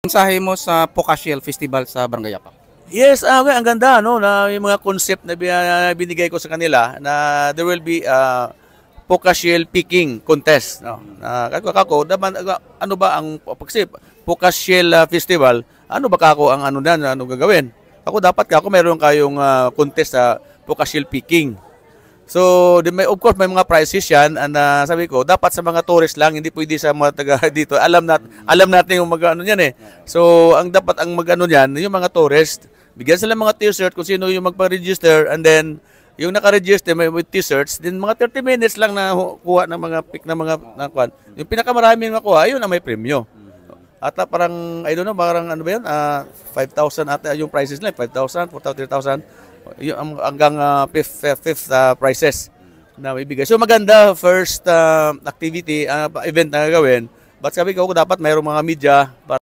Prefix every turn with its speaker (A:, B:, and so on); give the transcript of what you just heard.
A: Mensahe mo sa Pokashel Festival sa Barangay Apak?
B: Yes, ang ganda no na yung mga concept na binigay ko sa kanila na there will be Pokashel picking contest no. Kako daman ano ba ang kasi Pokashel festival, ano ba kako ang ano na ano gagawin? Ako dapat kako meron kayong contest sa Pokashel picking. So, of course, may mga prizes yan. And sabi ko, dapat sa mga tourist lang, hindi pwede sa mga taga dito. Alam natin yung mag-ano yan eh. So, ang dapat ang mag-ano yan, yung mga tourist, bigyan sila mga t-shirt kung sino yung magpa-register. And then, yung naka-register may t-shirts, din mga 30 minutes lang na kuha ng mga pick na mga nakuha. Yung pinakamaraming nakuha, yun ang may premyo. At parang, I don't know, parang ano ba yun? 5,000 ata yung prices nila, 5,000, 4,000, 3,000. Hanggang fifth prizes na ibigay. So maganda first activity, event na gagawin. But sabi ko dapat mayroong mga media para